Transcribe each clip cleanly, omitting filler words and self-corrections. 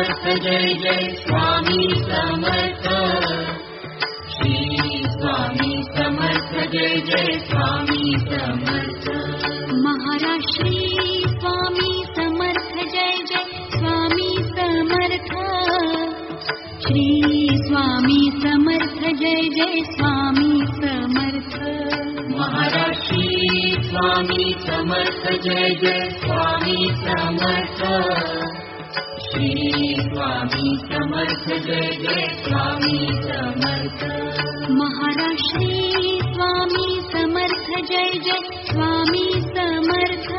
Samarth Jai Jai Swami Samarth. Shri Swami Samarth Jai Jai Swami Samarth. Maharaj Shri Swami Samarth Jai Jai Swami Samarth. Shri Swami Samarth Jai Jai Swami Samarth. Maharaj Shri Swami Samarth Jai Jai Swami Samarth. Shri Swami Samarth Jai Jai Swami Samarth. Maharaj Shri Swami Samarth Jai Jai Swami Samarth.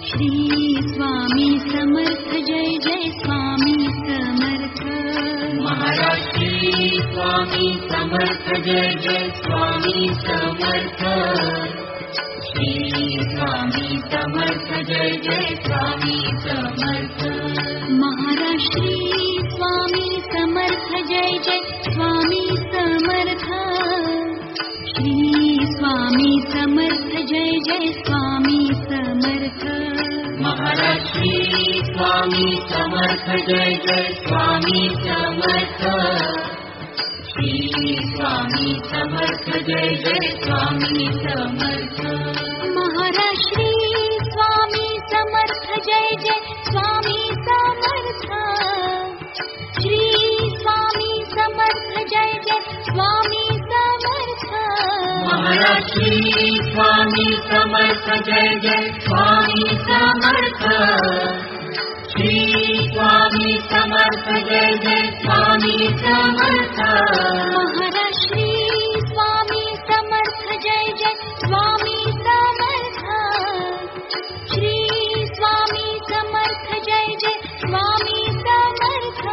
Shri Swami Samarth Jai Jai Swami Samarth. Maharaj Shri Swami Samarth Jai Jai Swami Samarth. Shri Swami Samarth Jai Jai Swami Samarth. Maharaj Shri Swami Samarth Jai Jai Swami Samarth. Shri Swami Samarth Jai Jai Swami Samarth. Maharaj Shri Swami Samarth Jai Jai Swami Samarth. Shri Swami Samarth Jai Jai Swami Samarth. Maharaj Shri Swami Samarth Jai Jai Swami Samarth. Shri Swami Samarth Jai Jai Swami Samarth. Maharaj Shri Swami Samarth Jai Jai Swami Samarth. Shri Swami Samarth Jai Jai Swami Samarth. Maharaj Shri Swami Samarth Jai Jai Swami Samarth. Shri Swami Samarth Jai Jai Swami Samarth.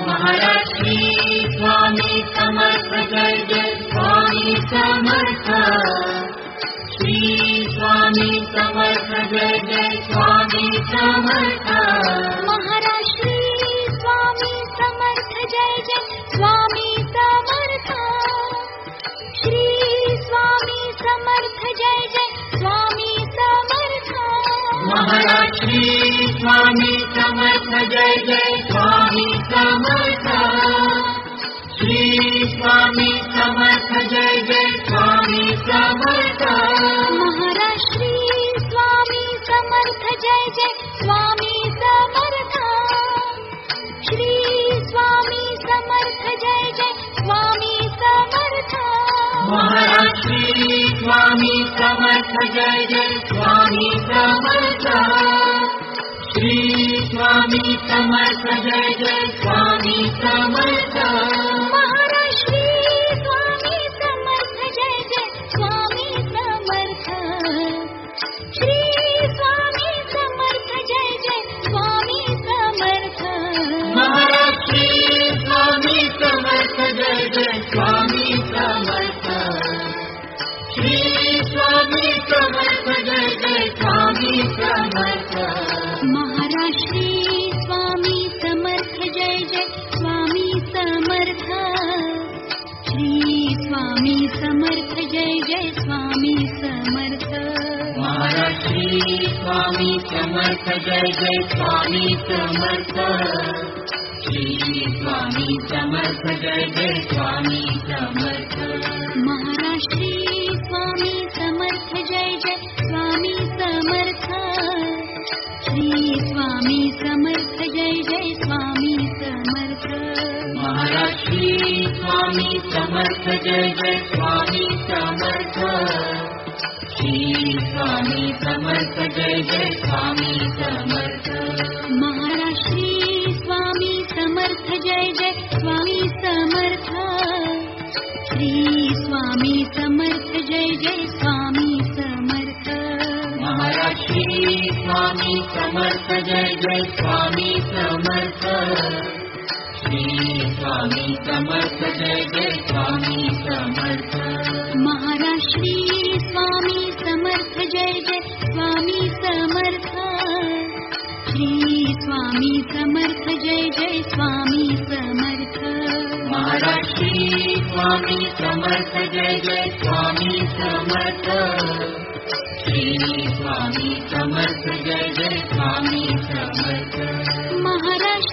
Maharaj Shri Swami Samarth Jai Jai Swami Samarth. Shri Swami Samarth Jai Jai Swami Samarth. Maharaj Shri Swami Samarth Jai Jai Swami Samarth. Shri Swami Samarth Jai Jai Swami Samarth. Maharaj Shri Swami Samarth Jai Jai Swami Samarth. Shri Swami Samarth Jai Jai Swami Samarth. Maharaj Shri Swami Samarth Jai Jai Swami Samarth. Shri Swami Samarth Jai Jai Swami Samarth. Maharaj Shri Swami Samarth Jai Jai Swami Samarth. Shri Swami Samarth Jai Jai Swami Samarth. Maharaj Shri Swami Samarth Jai Jai Swami Samarth. Shri Swami Samarth Jai Jai Swami Samarth. Maharaj Shri Swami Samarth Jai Jai Swami Samarth. Shri Swami Samarth Jai Jai Swami Samarth. Maharaj Shri Swami Samarth Jai Jai Swami Samarth. Shri Swami Samarth Jai Jai Swami Samarth. Maharaj Shri Swami Samarth Jai Jai Swami Samarth. Shri Swami Samarth Jai Jai Swami Samarth. Maharaj Shri Swami Samarth Jai Jai Swami Samarth. Shri Swami Samarth Jai Jai Swami Samarth. Maharaj Shri Swami Samarth Jai Jai Swami Samarth. Shri Swami Samarth Jai Jai Swami Samarth. Maharaj Shri Swami Samarth Jai Jai Swami Samarth. Shri Swami Samarth Jai Jai Swami Samarth. Maharaj Shri Swami Samarth Jai Jai Swami Samarth. Shri Swami Samarth Jai Jai Swami Samarth. Maharaj Shri Swami Samarth Jai Jai Swami Samarth. Shri Swami Samarth Jai Jai Swami Samarth. Maharaj Shri Swami Samarth Jai Jai Swami Samarth. Shri Swami Samarth Jai Jai Swami Samarth. Maharaj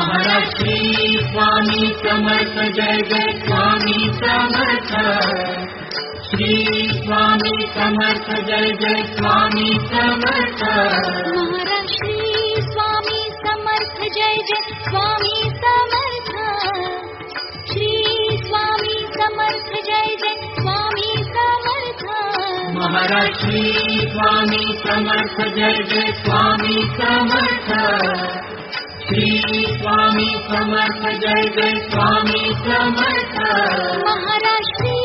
Maharaj Shri Swami Samarth Jai Jai Swami Samarth Shri Swami Samarth Jai Jai Swami Samarth Maharaj Shri Swami Samarth Jai Jai Swami Samarth Shri Swami Samarth Jai Jai Swami Samarth Maharaj Shri Swami Samarth Jai Jai Swami Samarth Shri Swami Samarth Jai Jai Swami Samarth Maharaj Shri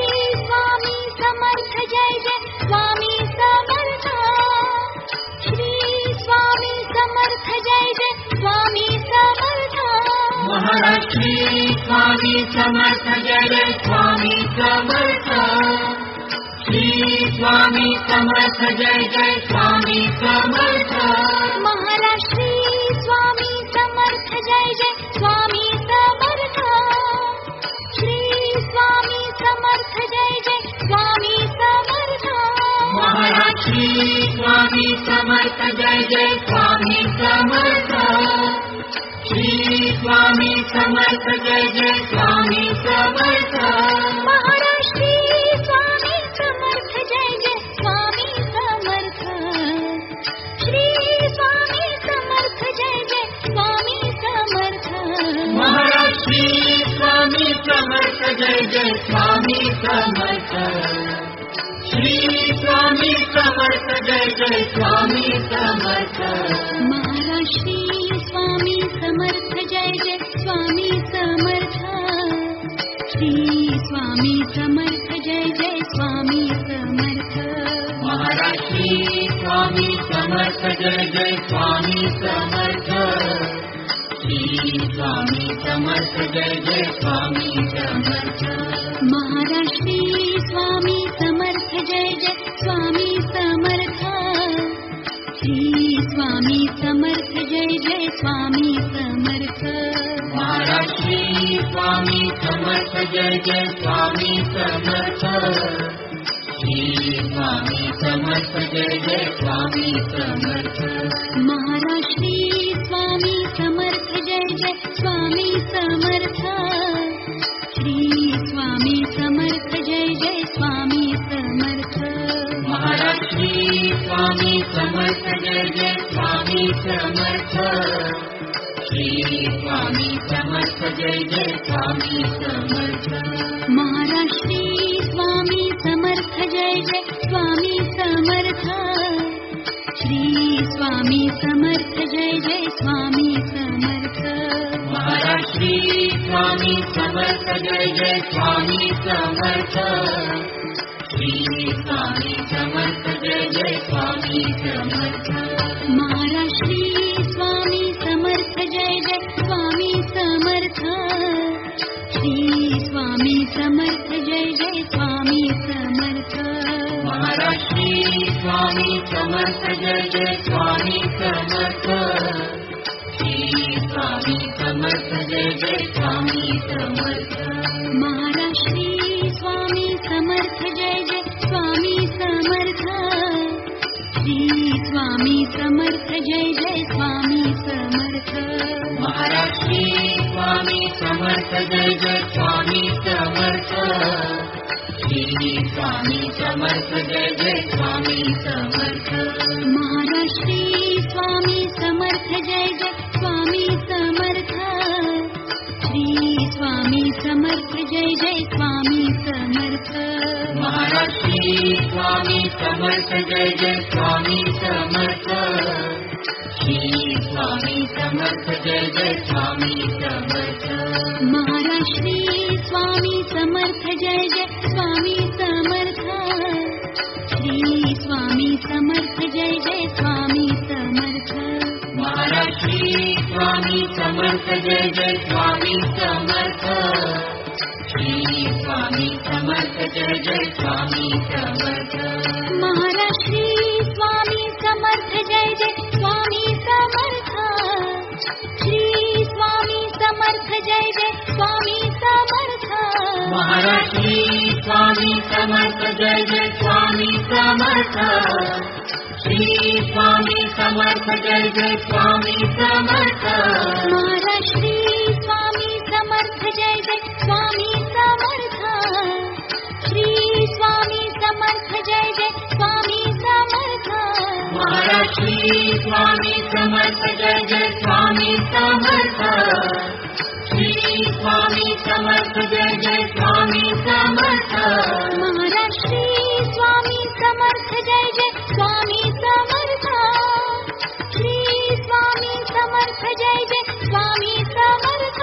Swami Samarth Jai Jai Swami Samarth Shri Swami Samarth Jai Jai Swami Samarth Maharaj Shri Swami Samarth Jai Jai Swami Samarth Shri Swami Samarth Jai Jai Swami Samarth Maharaj Shri Swami Samarth Jai Jai Swami Samarth Shri Swami Samarth Jai Jai Swami Samarth Maharaj Shri Swami Samarth Jai Jai Swami Samarth Shri Swami Samarth Jai Jai Swami Samarth Maharaj Shri Swami Samarth Jai Jai Swami Samarth Shri Swami Samarth Jai Jai Swami Samarth Maharaj Shri Swami Samarth Jai Jai Swami Samarth Shri Swami Samarth Jai Jai Swami Samarth Maharaj Shri Swami Samarth Jai Jai Swami Samarth Shri Swami Samarth Jai Jai Swami Samarth Maharaj Shri Swami Samarth Jai Jai Swami Samarth Shri Swami Samarth Jai Jai Swami Samarth Maharaj Shri Swami Samarth Jai Jai Swami Samarth Shri Swami Samarth Jai Jai Swami Samarth Maharaj Shri Swami Samarth Jai Jai Swami Samarth Shri Swami Samarth Jai Jai Swami Samarth Maharaj Shri Swami Samarth Jai Jai Swami Samarth Shri Swami Samarth Jai Jai Swami Samarth Maharaj Shri Swami Samarth Jai Jai Swami Samarth Shri Swami Samarth Jai Jai Swami Samarth Maharaj Shri Swami Samarth Jai Jai Swami Samarth Shri Swami Samarth Jai Jai Swami Samarth Maharaj Shri Swami Samarth Jai Jai Swami Samarth Shri Swami Samarth Jai Jai Swami Samarth Maharaj Shri Swami Samarth Jai Jai Swami Samarth Shri Swami Samarth Jai Jai Swami Samarth Maharaj Shri Swami Samarth Jai Jai Swami Samarth Shri Swami Samarth Jai Jai Swami Samarth Maharaj Shri Swami Samarth Jai Jai Swami Samarth Shri Swami Samarth Jai Jai Swami Samarth Maharaj Shri Swami Samarth Jai Jai Swami Samarth Shri Swami Samarth Jai Jai Swami Samarth Maharaj Shri Swami Samarth Jai Jai Swami Samarth Shri Swami Samarth Jai Jai Swami Samarth Maharaj Shri Swami Samarth Jai Jai Swami Samarth Shri Swami Samarth Jai Jai Swami Samarth Maharaj Shri Swami Samarth Jai Jai Swami Samarth Shri Swami Samarth Jai Jai Swami Samarth Maharaj Shri Swami Samarth Jai Jai Swami Samarth Shri Swami Samarth Jai Jai Swami Samarth Maharaj Shri Swami Samarth Jai Jai Swami Samarth Shri Swami Samarth Jai Jai Swami Samarth Maharaj Shri Swami Samarth Jai Jai Swami Samarth Shri Swami Samarth Jai Jai Swami Samarth Maharaj Shri Swami Samarth Jai Jai Swami Samarth Shri Swami Samarth Jai Jai Swami Samarth Maharaj Shri Swami Samarth Jai Jai Swami Samarth Shri Swami Samarth Jai Jai Swami Samarth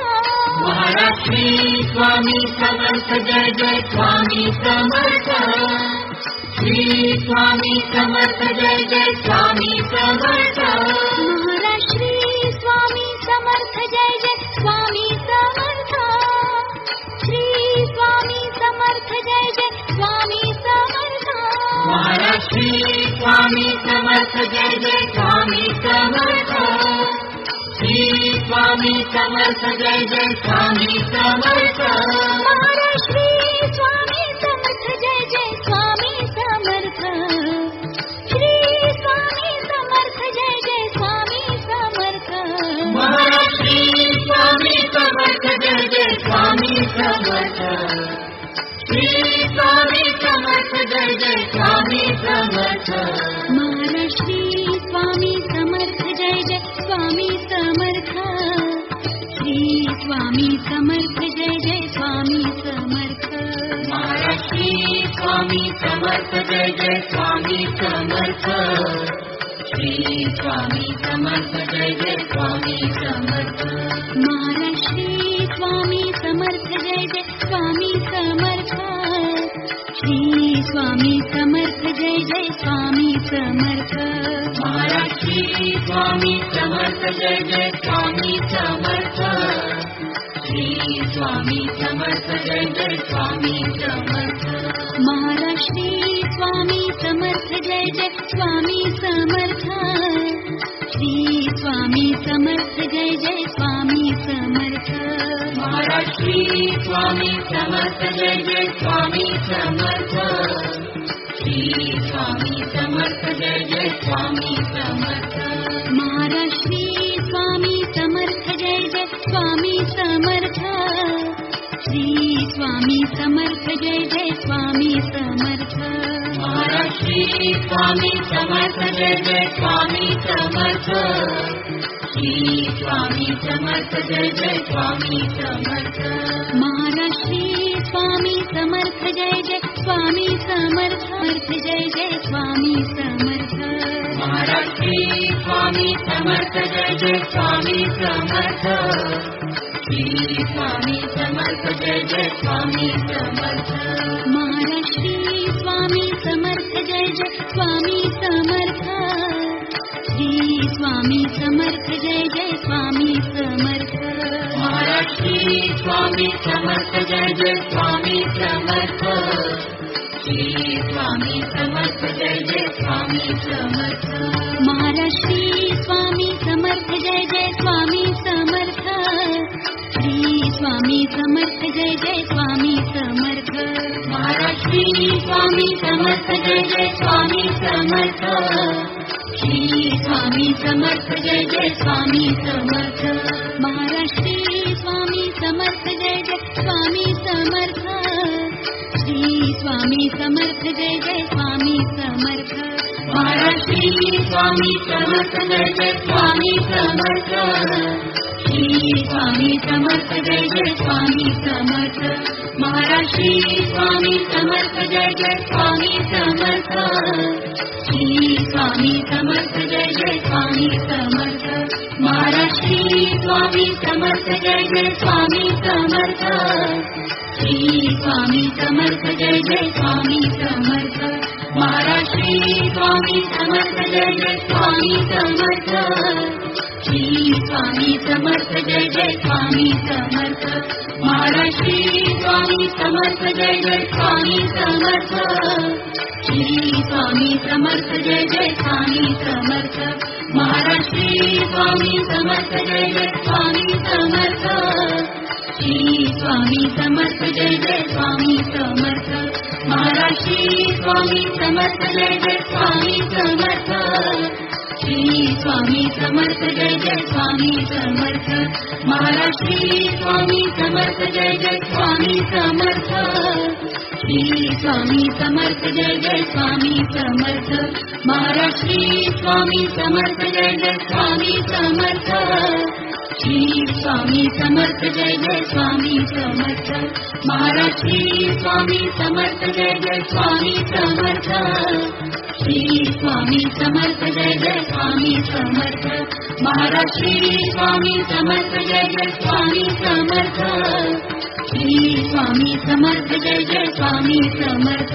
Maharaj Shri Swami Samarth Jai Jai Swami Samarth Shri Swami Samarth Jai Jai Swami Samarth Maharaj Shri Swami Samarth Jai Jai Swami Samarth Shri Swami Samarth Jai Jai Swami Samarth Maharaj Shri Swami Samarth Jai Jai Swami Samarth Shri Swami Samarth Jai Jai Swami Samarth Maharaj Shri Swami Samarth Jai Jai Swami Samarth Shri Swami Samarth Jai Jai Swami Samarth Maharaj Shri Swami Samarth Jai Jai Swami Samarth Shri Swami Samarth Jai Jai Swami Samarth Maharaj Shri Swami Samarth Jai Jai Swami Samarth Shri Swami Samarth Jai Jai Swami Samarth Maharaj Shri Swami Samarth Jai Jai Swami Samarth Shri Swami Samarth Jai Jai Swami Samarth Maharaj Shri Swami Samarth Jai Jai Swami Samarth Shri Swami Samarth Jai Jai Swami Samarth Maharaj Shri Swami Samarth Jai Jai Swami Samarth Shri Swami Samarth Jai Jai Swami Samarth Maharaj Shri Swami Samarth Jai Jai Swami Samarth Shri Swami Samarth Jai Jai Swami Samarth Maharaj Shri Swami Samarth Jai Jai Swami Samarth Shri Swami Samarth Jai Jai Swami Samarth Maharaj Shri Swami Samarth Jai Jai Swami Samarth Shri Swami Samarth Jai Jai Swami Samarth Maharaj Shri Swami Samarth Jai Jai Swami Samarth Shri Swami Samarth Jai Jai Swami Samarth Maharaj Shri Swami Samarth Jai Jai Swami Samarth Jai Jai Swami Samarth Maharaj Shri Swami Samarth Jai Jai Swami Samarth Shri Swami Samarth Jai Jai Swami Samarth Maharaj Shri Swami Samarth Jai Jai Swami Samarth Shri Swami Samarth Jai Jai Swami Samarth Maharaj Shri Swami Samarth Jai Jai Swami Samarth Shri Swami Samarth Jai Jai Swami Samarth Maharaj Shri Swami Samarth Jai Jai Swami Samarth Shri Swami Samarth Jai Jai Swami Samarth Maharaj Shri Swami Samarth Jai Jai Swami Samarth Shri Swami Samarth Jai Jai Swami Samarth Maharaj Shri Swami Samarth Jai Jai Swami Samarth Shri Swami Samarth Jai Jai Swami Samarth Maharaj Shri Swami Samarth Jai Jai Swami Samarth Shri Swami Samarth Jai Jai Swami Samarth Maharaj Shri Swami Samarth Jai Jai Swami Samarth Shri Swami Samarth Jai Jai Swami Samarth Maharaj Shri Swami Samarth Jai Jai Swami Samarth Shri Swami Samarth Jai Jai Swami Samarth Maharaj Shri Swami Samarth Jai Jai Swami Samarth Shri Swami Samarth Jai Jai Swami Samarth Maharaj Shri Swami Samarth Jai Jai Swami Samarth Shri Swami Samarth Jai Jai Swami Samarth Maharaj Shri Swami Samarth Jai Jai Swami Samarth Shri Swami Samarth Jai Jai Swami Samarth Maharaj Shri Swami Samarth Jai Jai Swami Samarth Shri Swami Samarth Jai Jai Swami Samarth Maharaj Shri Swami Samarth Jai Jai Swami Samarth Shri Swami Samarth Jai Jai Swami Samarth Maharaj Shri Swami Samarth Jai Jai Swami Samarth Shri Swami Samarth Jai Jai Swami Samarth Maharaj Shri Swami Samarth Jai Jai Swami Samarth Shri Swami Samarth Jai Jai Swami Samarth Maharaj Shri Swami Samarth Jai Jai Swami Samarth Shri Swami Samarth Jai Jai Swami Samarth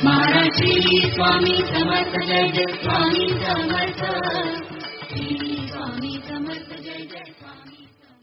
Maharaj Shri Swami Samarth Jai Jai Swami Samarth Shri Swami Samarth Jai Jai Swami Samarth